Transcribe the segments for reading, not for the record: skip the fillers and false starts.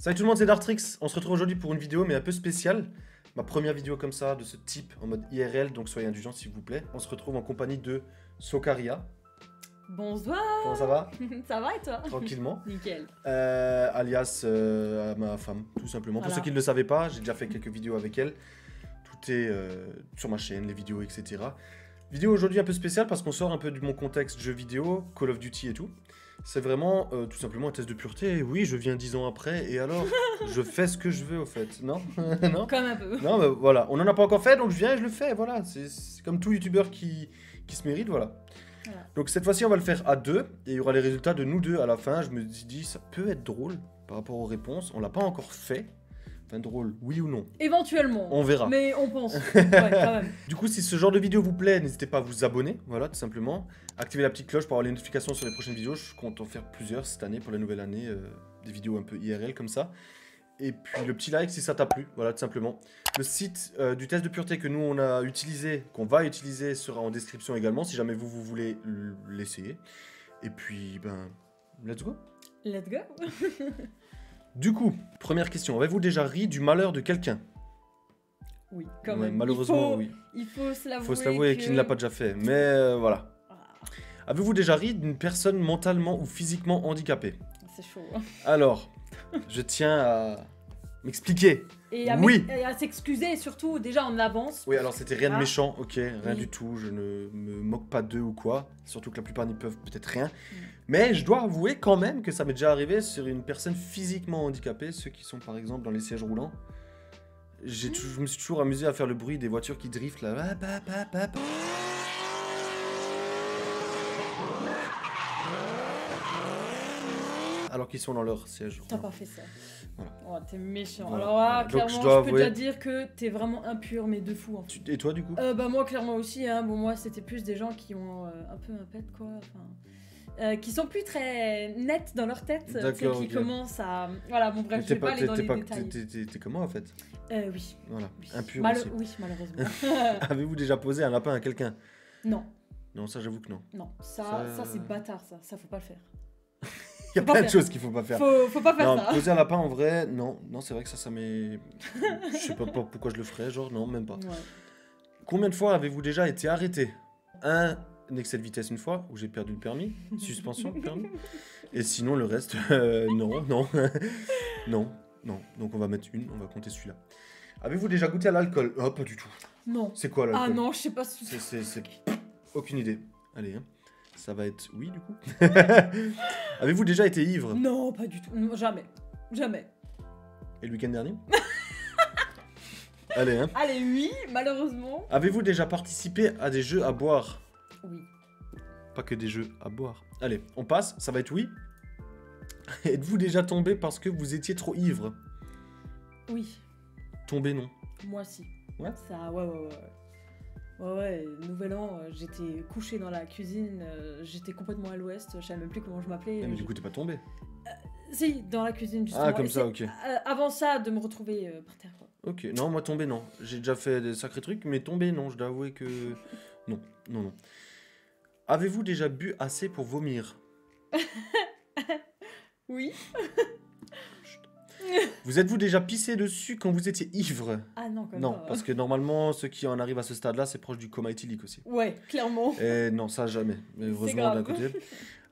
Salut tout le monde, c'est Dartrix. On se retrouve aujourd'hui pour une vidéo, mais un peu spéciale. Ma première vidéo comme ça, de ce type, en mode IRL, donc soyez indulgents s'il vous plaît. On se retrouve en compagnie de Socaria. Bonsoir. Comment ça va? Ça va et toi? Tranquillement. Nickel. Alias ma femme, tout simplement. Voilà. Pour ceux qui ne le savaient pas, j'ai déjà fait quelques vidéos avec elle. Tout est sur ma chaîne, les vidéos, etc. Vidéo aujourd'hui un peu spéciale parce qu'on sort un peu de mon contexte jeu vidéo, Call of Duty et tout. C'est vraiment tout simplement un test de pureté. Oui, je viens 10 ans après et alors je fais ce que je veux au fait. Non? Non? Comme un peu. Non, mais voilà, on n'en a pas encore fait donc je viens et je le fais. Voilà, c'est comme tout youtubeur qui se mérite, voilà. Voilà. Donc cette fois-ci, on va le faire à deux et il y aura les résultats de nous deux à la fin. Je me suis dit, ça peut être drôle par rapport aux réponses. On l'a pas encore fait. Enfin, drôle, oui ou non? Éventuellement. On verra. Mais on pense. Ouais, quand même. Du coup, si ce genre de vidéo vous plaît, n'hésitez pas à vous abonner, voilà, tout simplement. Activez la petite cloche pour avoir les notifications sur les prochaines vidéos. Je compte en faire plusieurs cette année pour la nouvelle année, des vidéos un peu IRL comme ça. Et puis le petit like si ça t'a plu, voilà, tout simplement. Le site du test de pureté que nous on a utilisé, qu'on va utiliser, sera en description également si jamais vous voulez l'essayer. Et puis, ben, let's go. Let's go. Du coup, première question, avez-vous déjà ri du malheur de quelqu'un? Oui, quand Ouais, même. malheureusement, oui. Il faut se l'avouer. Faut se l'avouer que... qui ne l'a pas déjà fait, mais voilà. Ah, Avez-vous déjà ri d'une personne mentalement ou physiquement handicapée? c'est chaud. Alors, je tiens à m'expliquer. Et à, Oui. et à s'excuser surtout déjà en avance. Oui, alors c'était rien de Ah. méchant, ok, rien Oui. du tout, je ne me moque pas d'eux ou quoi, surtout que la plupart n'y peuvent peut-être rien. Mais je dois avouer quand même que ça m'est déjà arrivé sur une personne physiquement handicapée, ceux qui sont par exemple dans les sièges roulants. Je me suis toujours amusé à faire le bruit des voitures qui driftent là. Hop, hop, hop, hop. Alors qu'ils sont dans leur siège T'as roulant. pas fait ça. Voilà. Oh, t'es méchant. Voilà. Alors là, Donc, je clairement, dois je peux avouer- déjà dire que t'es vraiment impur, mais de fou en fait. Et toi du coup? Bah moi clairement aussi, hein. Bon moi c'était plus des gens qui ont un peu un pet quoi, enfin, qui sont plus très nets dans leur tête, tu sais, D'accord, qui ok. commencent à... Voilà, bon bref, je vais pas aller dans les détails. T'es comment en fait? Oui. Voilà, Oui. impur aussi. Oui, malheureusement. Avez-vous déjà posé un lapin à quelqu'un? Non, Non, ça j'avoue que non. non, Ça- ça c'est bâtard ça faut pas le faire. Il y a Faut pas plein de faire. choses qu'il faut pas faire. Faut pas faire Non, ça. poser un lapin en vrai, non, c'est vrai que ça m'est... Je sais pas pourquoi je le ferais, genre non, même pas. Ouais. Combien de fois avez-vous déjà été arrêté? Un excès de vitesse une fois, où j'ai perdu le permis, suspension de permis. Et sinon le reste, non, non. Donc on va mettre une, on va compter celui-là. Avez-vous déjà goûté à l'alcool? Oh, pas du tout. Non. C'est quoi l'alcool? Ah non, je sais pas si... C'est aucune idée. Allez, hein. Ça va être oui du coup. Avez-vous déjà été ivre? Non, pas du tout. Non, jamais. Jamais. Et le week-end dernier? Allez, hein. Allez, oui, malheureusement. Avez-vous déjà participé à des jeux à boire? Oui. Pas que des jeux à boire. Allez, on passe, ça va être oui. Êtes-vous déjà tombé parce que vous étiez trop ivre? Oui. Tombé non. Moi si. Ouais. Ça, ouais, nouvel an, j'étais couchée dans la cuisine, j'étais complètement à l'ouest, je savais même plus comment je m'appelais. Mais du coup t'es pas tombé. Si, dans la cuisine justement. Ah comme Et ça, c'est, ok. avant ça, de me retrouver par terre, quoi. Ok, non moi tombé non. J'ai déjà fait des sacrés trucs, mais tombé non, je dois avouer que... Non. Avez-vous déjà bu assez pour vomir? Oui. Vous êtes-vous déjà pissé dessus quand vous étiez ivre? Ah non, quand même Non, pas. parce que normalement, ceux qui en arrivent à ce stade-là, c'est proche du coma éthylique aussi. Ouais, clairement. Et non, ça jamais. Mais heureusement grave. d'un côté.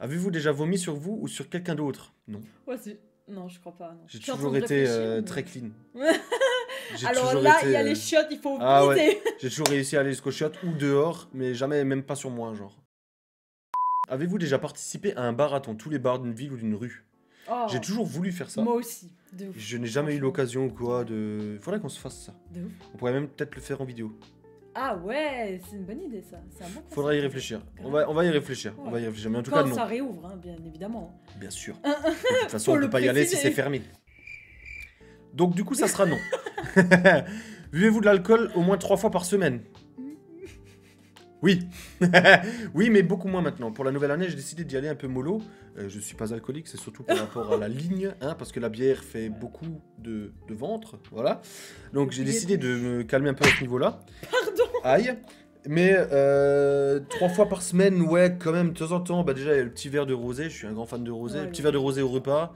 Avez-vous déjà vomi sur vous ou sur quelqu'un d'autre? Non. Ouais, c'est... Non, je crois pas, non. J'ai Je suis en toujours train de été réfléchir, mais- très clean. J'ai Alors toujours là, été, il y a les chiottes, il faut Ah visiter. J'ai toujours réussi à aller jusqu'aux chiottes ou dehors, mais jamais, même pas sur moi, genre. Avez-vous déjà participé à un marathon, tous les bars d'une ville ou d'une rue? Oh, J'ai toujours voulu faire ça. moi aussi, de ouf. Je n'ai jamais eu Franchement. l'occasion ou quoi de... Faudrait qu'on se fasse ça. De ouf. On pourrait même peut-être le faire en vidéo. Ah ouais, c'est une bonne idée ça. C'est un bon concept. Faudra y réfléchir. On va y réfléchir. On va y réfléchir. Mais en tout cas, Quand non. ça réouvre, hein, bien évidemment. Bien sûr. De toute façon, Faut on le peut pas y aller si préciser. c'est fermé. Donc du coup, ça sera non. Buvez-vous de l'alcool au moins 3 fois par semaine? Oui. Oui, mais beaucoup moins maintenant. Pour la nouvelle année, j'ai décidé d'y aller un peu mollo. Je suis pas alcoolique, c'est surtout par rapport à la ligne, hein, parce que la bière fait beaucoup de ventre, voilà. Donc j'ai décidé de me calmer un peu à ce niveau-là. Pardon. Aïe. Mais 3 fois par semaine, ouais, quand même, de temps en temps. Bah déjà, il y a le petit verre de rosé, je suis un grand fan de rosé. Ouais, le petit ouais. verre de rosé au repas.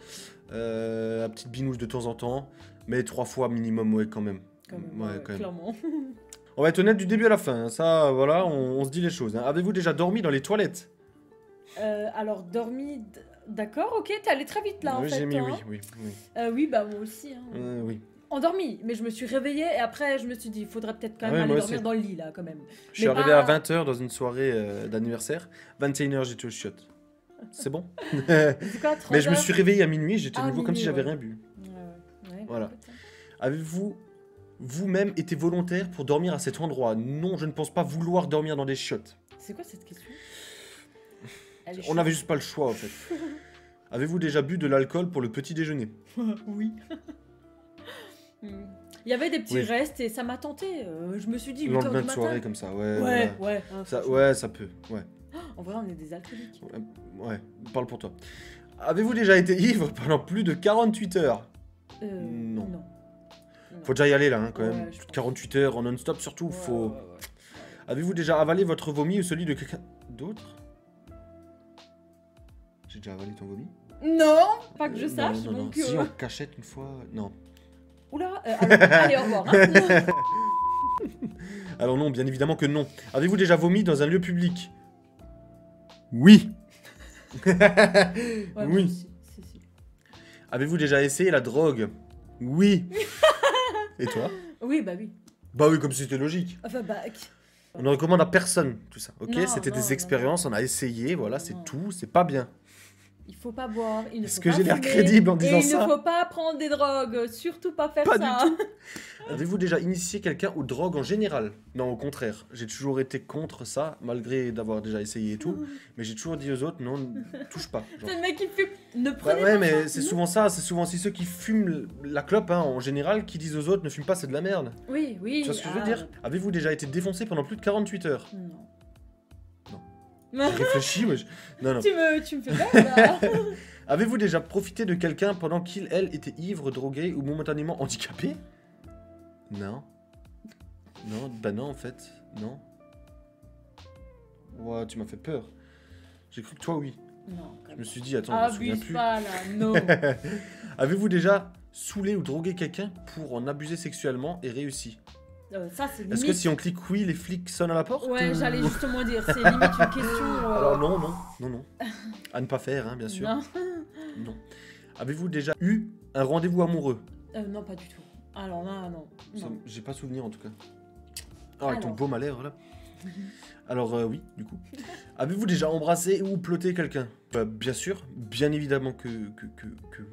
La petite binouche de temps en temps. Mais 3 fois minimum, ouais, quand même. Quand même, Ouais, quand même. clairement. On va être honnête du début à la fin. Hein. Ça, voilà, on se dit les choses. Hein. Avez-vous déjà dormi dans les toilettes? Alors, dormi... D'accord, ok, t'es allé très vite là en Oui, fait. j'ai mis toi, oui, hein. oui, oui. Oui, bah moi aussi. Hein. Oui. Endormi, mais je me suis réveillée et après je me suis dit, il faudrait peut-être quand Ah même ouais, aller moi dormir aussi. dans le lit là quand même. Je suis Mais arrivé pas- à 20h dans une soirée d'anniversaire. 21h, j'étais au chiottes. C'est bon? C'est quoi, 3 Mais je me heures suis réveillé à minuit, j'étais Ah, nouveau comme si minuit, j'avais ouais. rien bu. Ouais, Voilà. écoute, hein. Avez-vous vous-même été volontaire pour dormir à cet endroit? Non, je ne pense pas vouloir dormir dans des chiottes. C'est quoi cette question? Elle est On chouette. n'avait juste pas le choix en fait. Avez-vous déjà bu de l'alcool pour le petit déjeuner? Oui. Hmm. Il y avait des petits Oui. restes et ça m'a tenté. Je me suis dit, Le 8h lendemain du de matin. soirée comme ça, ouais. Ouais, voilà. ouais. Hein, Ça, franchement. ouais, ça peut, ouais. En vrai, on est des alcooliques. Ouais, parle pour toi. Avez-vous déjà été ivre pendant plus de 48 heures? Non. Non. Faut déjà y aller là, hein, quand Ouais, même. je Plus de pense. 48 heures en non-stop, surtout, Ouais, faut... ouais. Avez-vous déjà avalé votre vomi ou celui de quelqu'un d'autre? J'ai déjà avalé ton vomi? Non, pas que je sache. Non, non, non. Donc, Si, en cachette une fois... Non. Oula, alors, allez, au revoir. Hein. Alors non, bien évidemment que non. Avez-vous déjà vomi dans un lieu public? Oui. Ouais, moi Oui. aussi, si. Avez-vous déjà essayé la drogue? Oui. Et toi? Oui, bah oui. Bah oui, comme si c'était logique. Enfin, bah... On ne recommande à personne tout ça, ok? Non, C'était non, des non, expériences, on a essayé, voilà, Non, c'est non. tout, c'est pas bien. Il faut pas boire, il ne Est-ce faut que pas j'ai l'air fumer, crédible en disant et il ça? ne faut pas prendre des drogues, surtout pas faire Pas ça. du tout. Avez-vous déjà initié quelqu'un aux drogues en général? Non, au contraire. J'ai toujours été contre ça, malgré d'avoir déjà essayé et tout. Mais j'ai toujours dit aux autres, non, ne touche pas. genre. C'est le mec qui fume. Ne Bah prenez ouais, pas mais ça. c'est Non. souvent ça. C'est souvent aussi ceux qui fument la clope, hein, en général, qui disent aux autres, ne fume pas, c'est de la merde. Oui, oui. Tu vois ce que je veux dire? Avez-vous déjà été défoncé pendant plus de 48 heures? Non. Non. J'ai réfléchi, mais non, non. Tu me fais peur, là. Avez-vous déjà profité de quelqu'un pendant qu'il, elle, était ivre, drogué ou momentanément handicapé? Non. Non, bah non, en fait. Non. Ouah, tu m'as fait peur. J'ai cru que toi, oui. Non, Je me suis dit, attends, je me souviens abuse plus. pas, là. Non. Avez-vous déjà saoulé ou drogué quelqu'un pour en abuser sexuellement et réussi? Ça, c'est limite... Est-ce que si on clique oui, les flics sonnent à la porte? Ouais, ou- j'allais justement dire, c'est limite une question... Alors non, non, non, non. À ne pas faire, hein, bien sûr. Non. Non. Avez-vous déjà eu un rendez-vous amoureux? Non, pas du tout. Alors là, non. Ça, Non. j'ai pas souvenir en tout cas. Ah, avec ton Alors. baume à lèvres là. Alors oui, du coup. Avez-vous déjà embrassé ou plotté quelqu'un? Bah, bien sûr, bien évidemment que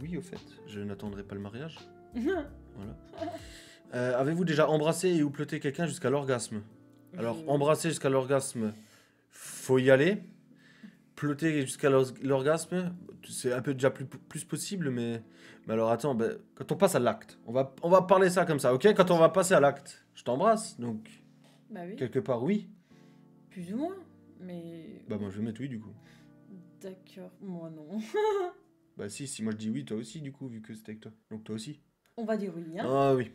oui, au fait. Je n'attendrai pas le mariage. Voilà. Avez-vous déjà embrassé ou plotté quelqu'un jusqu'à l'orgasme? Alors, embrasser jusqu'à l'orgasme, faut y aller. Ploter jusqu'à l'orgasme, c'est un peu déjà plus possible, mais alors attends, bah, quand on passe à l'acte, on va parler ça comme ça, ok? Quand on va passer à l'acte, je t'embrasse, donc Bah oui, quelque part oui. plus ou moins. Mais... Bah moi je vais mettre oui du coup. D'accord, moi non. Bah si moi je dis oui, toi aussi du coup, vu que c'était avec toi. Donc toi aussi. On va dire oui, hein. Ah oui.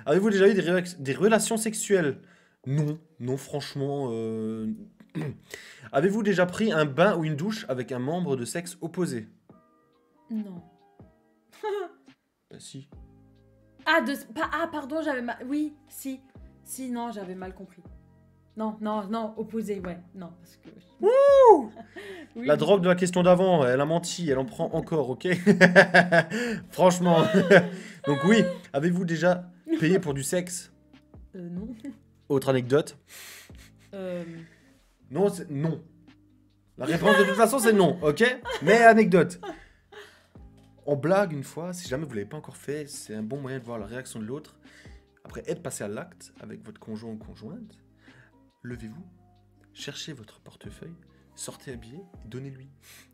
Avez-vous déjà eu des relations sexuelles? Non, non franchement. Avez-vous déjà pris un bain ou une douche avec un membre de sexe opposé? Non. Bah si. Pardon, j'avais mal... Oui, si. Si, non, j'avais mal compris. Non, opposé, ouais. Non, parce que... Wouh! Oui. La drogue de la question d'avant, elle a menti, elle en prend encore, ok? Franchement. Donc oui, avez-vous déjà payé pour du sexe? Non. Autre anecdote? Euh... Non, c'est non. La réponse de toute façon c'est non, ok? Mais anecdote. On blague une fois, si jamais vous l'avez pas encore fait, c'est un bon moyen de voir la réaction de l'autre. Après être passé à l'acte avec votre conjoint ou conjointe, levez-vous, cherchez votre portefeuille, sortez un billet et donnez-lui.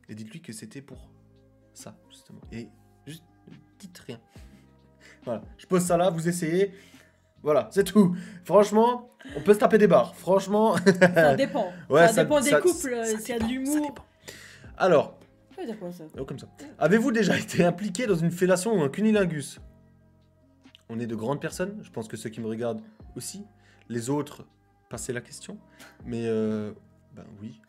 Et dites-lui que c'était pour ça, justement. Et juste ne dites rien. Voilà, je pose ça là, vous essayez. Voilà, c'est tout. Franchement, on peut se taper des barres. Franchement. Ça dépend. Ouais, ça dépend des couples, ça s'il y a dépend, de ça l'humour. dépend. Alors, Ça veut dire quoi, ça? comme ça. Avez-vous déjà été impliqué dans une fellation ou un cunilingus? On est de grandes personnes, je pense que ceux qui me regardent aussi. Les autres, passez la question. Mais, ben oui.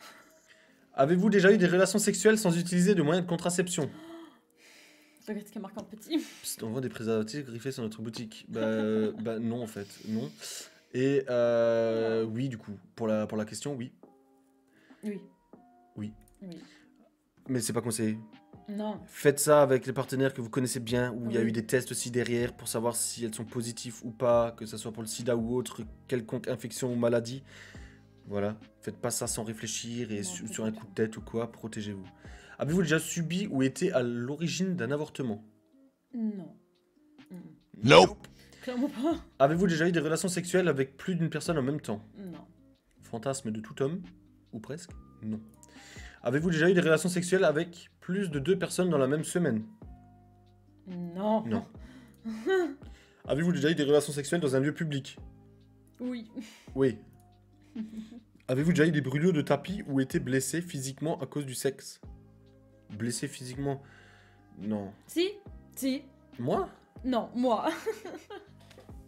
Avez-vous déjà eu des relations sexuelles sans utiliser de moyens de contraception? Regarde ce qui est marqué en petit. Psst, on vend des préservatifs griffés sur notre boutique. Bah non, en fait, non. Et oui, du coup, pour la question, oui. Oui. Oui. Oui. Mais c'est pas conseillé. Non. Faites ça avec les partenaires que vous connaissez bien, où il y a Oui. eu des tests aussi derrière pour savoir si elles sont positives ou pas, que ce soit pour le sida ou autre, quelconque infection ou maladie. Voilà. Faites pas ça sans réfléchir et Non, sur un pas du coup de tête ou quoi, protégez-vous. Avez-vous déjà subi ou été à l'origine d'un avortement? Non. Nope. Clairement pas. Avez-vous déjà eu des relations sexuelles avec plus d'une personne en même temps? Non. Fantasme de tout homme? Ou presque? Non. Avez-vous déjà eu des relations sexuelles avec plus de 2 personnes dans la même semaine? Non. Non. Avez-vous déjà eu des relations sexuelles dans un lieu public? Oui. Oui. Avez-vous déjà eu des brûlures de tapis ou été blessé physiquement à cause du sexe? Blessé physiquement? Non. Si. Si. Moi? Non, moi.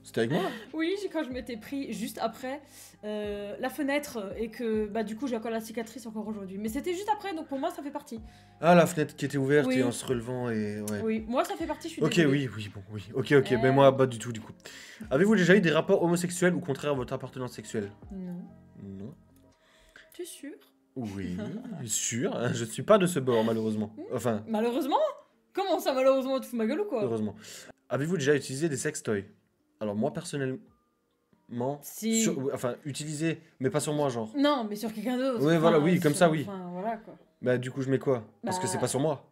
C'était avec moi? Oui, quand je m'étais pris juste après la fenêtre et que bah du coup j'ai encore la cicatrice encore aujourd'hui. Mais c'était juste après, donc pour moi ça fait partie. Ah, la fenêtre qui était ouverte Oui. et en se relevant et... Ouais. Oui, moi ça fait partie, je suis Ok, désolée. oui, bon, oui. Ok, mais moi, pas du tout, du coup. Avez-vous déjà eu des rapports homosexuels ou contraires à votre appartenance sexuelle? Non. Non. Tu es sûr? Oui, sûr. Hein, je suis pas de ce bord, malheureusement. Enfin, Malheureusement? Comment ça malheureusement? Tu fous ma gueule ou quoi? heureusement. Avez-vous déjà utilisé des sextoys? Alors, moi, personnellement... Si. Enfin, utilisé, mais pas sur moi, genre. Non, mais sur quelqu'un d'autre. Ouais, voilà, oui, comme ça, oui. Enfin, voilà quoi. Bah, du coup, je mets quoi? Parce que c'est Bah, pas sur moi.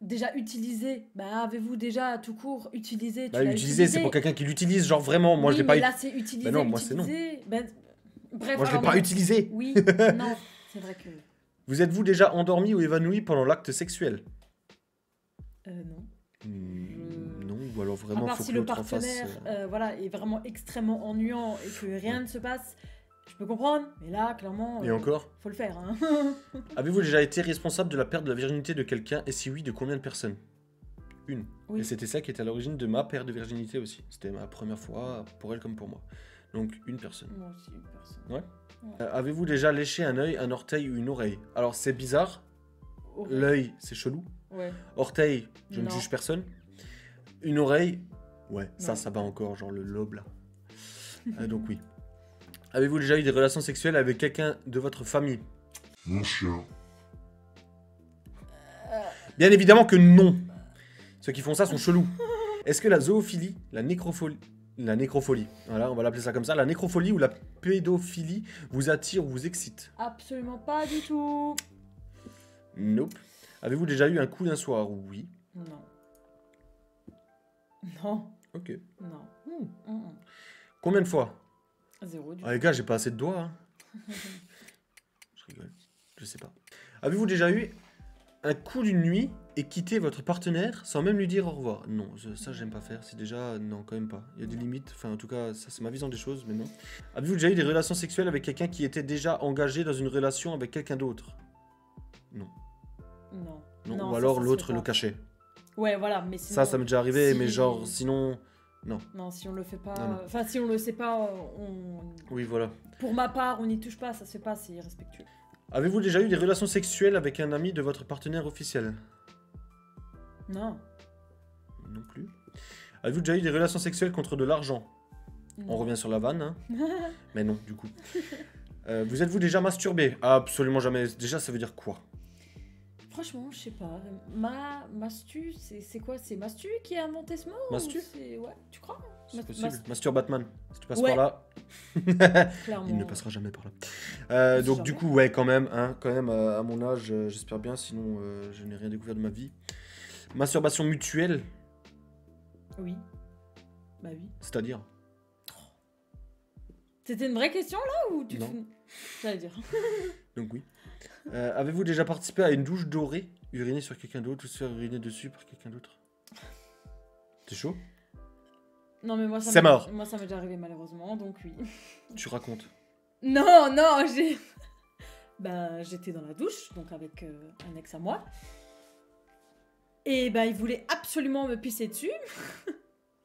Déjà utilisé. Bah, avez-vous déjà tout court utilisé? Tu Bah, l'as utiliser, c'est pour quelqu'un qui l'utilise, genre vraiment. Moi, oui, je l'ai mais pas là c'est utilisé. Bah non, moi, c'est non. utilisé. Bah, bref, Moi, je l'ai alors, pas non. utilisé. Oui, non, c'est vrai que. Vous êtes-vous déjà endormi ou évanoui pendant l'acte sexuel? Non. Non, ou alors À vraiment, part faut si que le l'autre en fasse... partenaire voilà, est vraiment extrêmement ennuyant et que rien ne se passe, je peux comprendre, mais là, clairement, Et encore? faut le faire. Hein. Avez-vous déjà été responsable de la perte de la virginité de quelqu'un? Et si oui, de combien de personnes? Une. Oui. Et c'était ça qui était à l'origine de ma perte de virginité aussi. C'était ma première fois, pour elle comme pour moi. Donc, une personne. Moi aussi, une personne. Ouais. Avez-vous déjà léché un œil, un orteil ou une oreille? Alors, c'est bizarre. Horrible. L'œil, c'est chelou. Ouais. Orteil, je ne Non. juge personne. Une oreille, ouais, Non. ça va encore, genre le lobe là. Donc oui. Avez-vous déjà eu des relations sexuelles avec quelqu'un de votre famille? Mon chien. Bien évidemment que non. Ceux qui font ça sont chelous. Est-ce que la zoophilie, la nécrophilie, voilà, on va l'appeler ça comme ça, la nécrophilie ou la pédophilie vous attire ou vous excite? Absolument pas du tout. Nope. Avez-vous déjà eu un coup d'un soir? Oui. Non. Non. Ok. Non. Combien de fois? Zéro du Ah les gars, j'ai pas assez de doigts. Hein. Je rigole. Je sais pas. Avez-vous déjà eu un coup d'une nuit et quitté votre partenaire sans même lui dire au revoir? Non, ça j'aime pas faire. C'est déjà... Non, quand même pas. Il y a des limites. Enfin, en tout cas, ça c'est ma vision des choses, mais non. Avez-vous déjà eu des relations sexuelles avec quelqu'un qui était déjà engagé dans une relation avec quelqu'un d'autre? Non. Non. Non. Non, Ou ça, alors ça se l'autre fait le pas. cachait. Ouais, voilà, mais sinon... Ça m'est déjà arrivé, si- mais genre, sinon... Non, si on le fait pas... Non. Enfin, si on le sait pas, on... Oui, voilà. Pour ma part, on n'y touche pas, ça se fait pas, c'est irrespectueux. Avez-vous déjà eu des relations sexuelles avec un ami de votre partenaire officiel? Non. Non plus. Avez-vous déjà eu des relations sexuelles contre de l'argent? On Non. revient sur la vanne, hein. Mais non, du coup. Vous êtes-vous déjà masturbé? Absolument jamais. Déjà, ça veut dire quoi? Franchement, je sais pas. Mastu, c'est quoi? C'est Mastu qui a inventé ce mot? Mastu? Ouais, tu crois? C'est possible. Mastur Batman. Si tu passes Ouais. par là, Clairement. il ne passera jamais par là. Donc Jamais. du coup, ouais, quand même, hein, à mon âge, j'espère bien, sinon je n'ai rien découvert de ma vie. Masturbation mutuelle, Oui. Bah oui. c'est-à-dire? C'était une vraie question là ou tu Non. fous- J'allais dire. Donc oui. Avez-vous déjà participé à une douche dorée? Uriner sur quelqu'un d'autre ou se faire uriner dessus par quelqu'un d'autre? T'es chaud? Non mais moi ça C'est m'est- mort. Moi ça m'est déjà arrivé malheureusement, donc oui. Tu racontes. Non, j'ai... Bah j'étais dans la douche, donc avec un ex à moi. Et bah il voulait absolument me pisser dessus.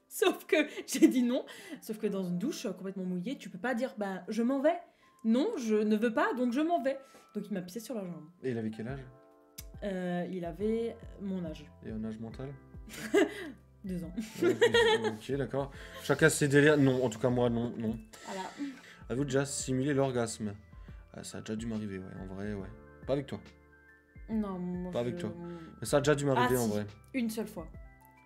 Sauf que j'ai dit non. Sauf que dans une douche complètement mouillée, tu peux pas dire bah je m'en vais. Non, je ne veux pas, donc je m'en vais. Donc il m'a pissé sur la jambe. Et il avait quel âge? Il avait mon âge. Et un âge mental? 2 ans. Ok, d'accord. Chacun ses délires. Non, en tout cas, moi, non, non. Voilà. Avez-vous déjà simulé l'orgasme? Ah, ça a déjà dû m'arriver, ouais, en vrai, ouais. Pas avec toi. Non, moi Pas avec toi. Mais ça a déjà dû m'arriver, en si. vrai. Une seule fois.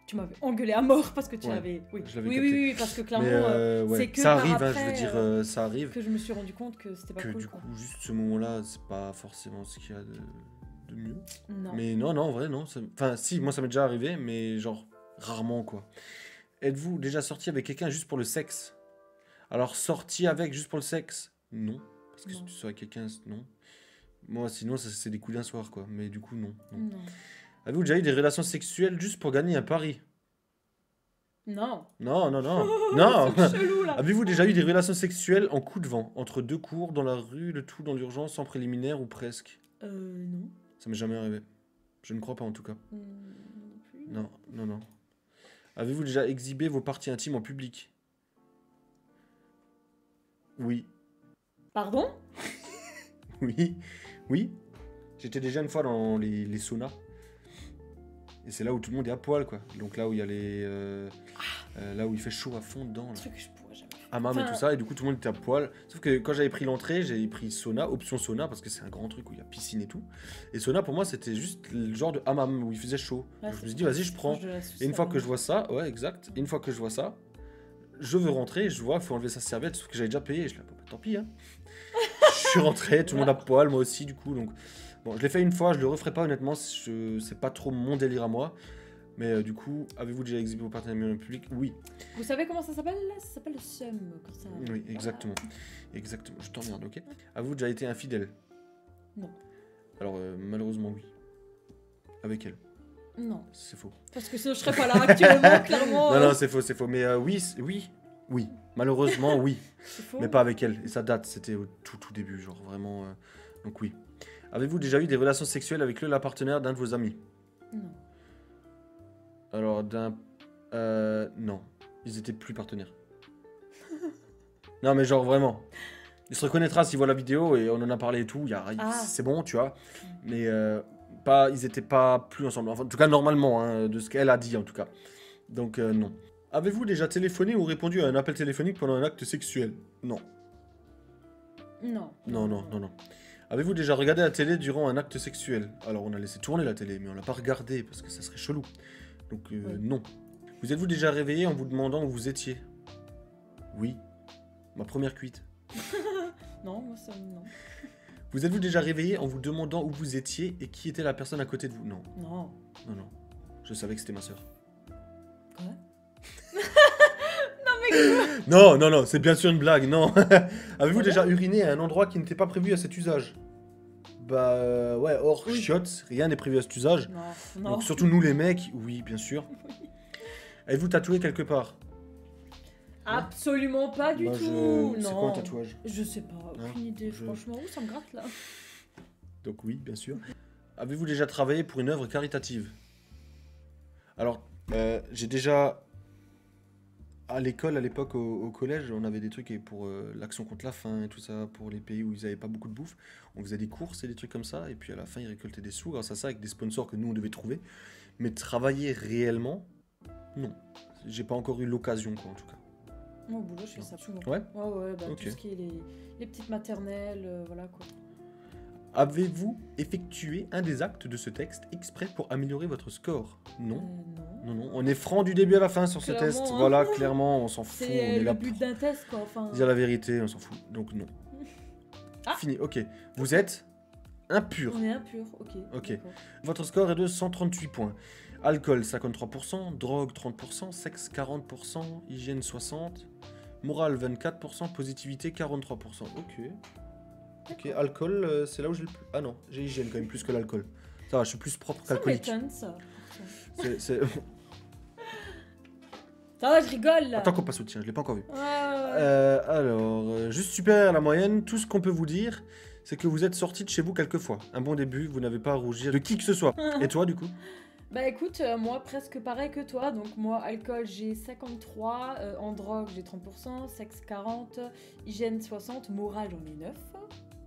Tu m'avais engueulé à mort parce que tu Ouais, avais. Oui. je l'avais Oui, capté. oui, oui, parce que clairement, Mais ouais. c'est que ça par arrive, après, hein, je veux dire, ça arrive. que je me suis rendu compte que c'était pas Que cool. du quoi. coup, juste ce moment-là, c'est pas forcément ce qu'il y a de mieux. Non. Mais non, non, en vrai, non. Enfin, si, moi, ça m'est déjà arrivé, mais genre, rarement, quoi. Êtes-vous déjà sorti avec quelqu'un juste pour le sexe? Alors, sorti avec juste pour le sexe? Non. Parce que si Non. tu sors avec quelqu'un, non. Moi, sinon, ça, c'est des coups d'un soir, quoi. Mais du coup, non. non. Non. Avez-vous déjà eu des relations sexuelles juste pour gagner un pari? Non. Non, non, non. Non. C'est chelou là. Avez-vous déjà eu des relations sexuelles en coup de vent, entre deux cours, dans la rue, le tout dans l'urgence, sans préliminaire ou presque? Non. Ça m'est jamais arrivé. Je ne crois pas en tout cas. Non plus. Non, non, non. Avez-vous déjà exhibé vos parties intimes en public? Oui. Pardon? Oui. Oui. J'étais déjà une fois dans les saunas. Et c'est là où tout le monde est à poil, quoi. Donc là où il y a là où il fait chaud à fond dedans. Un Là. truc que je pourrais jamais faire. Hammam et tout ça, et du coup tout le monde était à poil. Sauf que quand j'avais pris l'entrée, j'ai pris sauna, option sauna, parce que c'est un grand truc où il y a piscine et tout. Et sauna pour moi c'était juste le genre de hammam où il faisait chaud. Ouais, Donc, je me suis dit vas-y je prends. Et une fois que je vois ça, ouais exact, et une fois que je vois ça, je veux rentrer, je vois, il faut enlever sa serviette, sauf que j'avais déjà payé, et je l'ai bah, tant pis hein. Je suis rentré, tout le monde à poil, moi aussi du coup, donc... Bon, je l'ai fait une fois, je le referai pas honnêtement, c'est pas trop mon délire à moi. Mais du coup, avez-vous déjà exhibé vos partenaires en public? Oui. Vous savez comment ça s'appelle là? Ça s'appelle le seum quand ça. Oui, exactement. Exactement. Je t'emmerde, ok? Avez-vous déjà été infidèle? Non. Alors, malheureusement, oui. Avec elle. Non. C'est faux. Parce que sinon je serais pas là actuellement, clairement. Non, non, c'est faux, c'est faux. Mais oui, oui, oui. Malheureusement, oui. C'est faux. Mais pas avec elle. Et ça date, c'était au tout début, genre vraiment. Donc oui. Avez-vous déjà eu des relations sexuelles avec la partenaire d'un de vos amis? Non. Alors, non. Ils étaient plus partenaires. Non, mais genre vraiment. Il se reconnaîtra s'il voit la vidéo et on en a parlé et tout. C'est bon, tu vois. Mais ils étaient pas plus ensemble. Enfin, en tout cas, normalement, hein, de ce qu'elle a dit en tout cas. Donc, non. Avez-vous déjà téléphoné ou répondu à un appel téléphonique pendant un acte sexuel? Non. Non. Non, non, non, non. Avez-vous déjà regardé la télé durant un acte sexuel? Alors, on a laissé tourner la télé, mais on l'a pas regardé parce que ça serait chelou. Donc, Oui. non. Vous êtes-vous déjà réveillé en vous demandant où vous étiez? Oui. Ma première cuite. Non, moi ça non. Vous êtes-vous déjà réveillé en vous demandant où vous étiez et qui était la personne à côté de vous? Non. Non. Non, non. Je savais que c'était ma sœur. Quoi? Non mais quoi? Non, non, non, c'est bien sûr une blague, non. Avez-vous déjà uriné à un endroit qui n'était pas prévu à cet usage? Bah ouais, hors Oui. chiottes, rien n'est prévu à cet usage. Non. Non. Donc surtout nous les mecs, oui, bien sûr. Avez-vous tatoué quelque part? Absolument pas du Moi, tout. C'est Non. quoi un tatouage? Je sais pas, aucune Hein, idée. je- Franchement, où ça me gratte là? Donc oui, bien sûr. Avez-vous déjà travaillé pour une œuvre caritative? Alors, j'ai déjà... À l'école, à l'époque, au collège, on avait des trucs pour l'action contre la faim et tout ça, pour les pays où ils n'avaient pas beaucoup de bouffe. On faisait des courses et des trucs comme ça, et puis à la fin, ils récoltaient des sous grâce à ça, avec des sponsors que nous, on devait trouver. Mais travailler réellement, non. J'ai pas encore eu l'occasion, quoi, en tout cas. Moi, au boulot, je fais ça souvent. Ouais. Ouais, bah, Ok. tout ce qui est les petites maternelles, voilà quoi. Avez-vous effectué un des actes de ce texte exprès pour améliorer votre score? Non. Non. Non, non. On est franc du début à la fin sur ce Clairement, test. hein. Voilà, clairement, on s'en fout. On C'est est le là but pour d'un test quoi, enfin. dire la vérité, on s'en fout. Donc non. Ah. Fini, ok. Vous êtes impur. On est impur, ok. Ok. d'accord. Votre score est de 138 points. Alcool 53%, drogue 30%, sexe 40%, hygiène 60%, morale 24%, positivité 43%. Ok. Ok, D'accord. alcool, c'est là où j'ai le plus... Ah non, j'ai hygiène quand même plus que l'alcool. Ça va, je suis plus propre Ça qu'alcoolique. m'étonne ça. C'est... Ça va, je rigole là. Attends qu'on passe au tien, je l'ai pas encore vu. Ouais. Alors, juste super la moyenne, tout ce qu'on peut vous dire, c'est que vous êtes sorti de chez vous quelques fois. Un bon début, vous n'avez pas à rougir de qui que ce soit. Et toi, du coup? Bah écoute, moi presque pareil que toi. Donc moi, alcool j'ai 53, en drogue j'ai 30%, sexe 40, hygiène 60, morale j'en ai 9.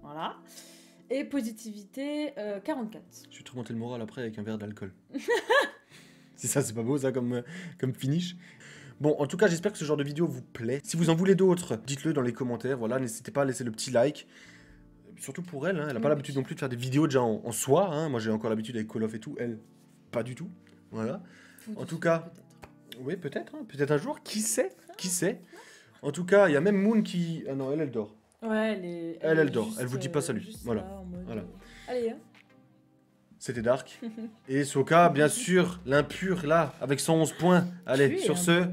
Voilà. Et positivité 44. Je vais te remonter le moral après avec un verre d'alcool. Si ça, c'est pas beau, ça, comme finish. Bon, en tout cas, j'espère que ce genre de vidéo vous plaît. Si vous en voulez d'autres, dites-le dans les commentaires. Voilà, n'hésitez pas à laisser le petit like. Surtout pour elle, hein. Elle n'a pas l'habitude non plus de faire des vidéos déjà en soi. Hein. Moi, j'ai encore l'habitude avec Call of et tout. Elle, pas du tout. Voilà. En tout cas, oui, peut-être. Hein. Peut-être un jour. Qui sait? Qui sait? En tout cas, il y a même Moon qui... Ah non, elle dort. Ouais, elle dort. Elle vous dit pas salut. Voilà. Là, Voilà. Allez, hein. C'était Dark. Et Soka, bien sûr, l'impur, là, avec 111 points. Allez, Oui, sur ce...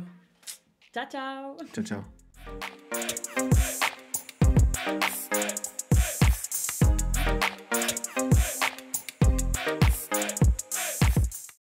Ciao, ciao. Ciao, ciao.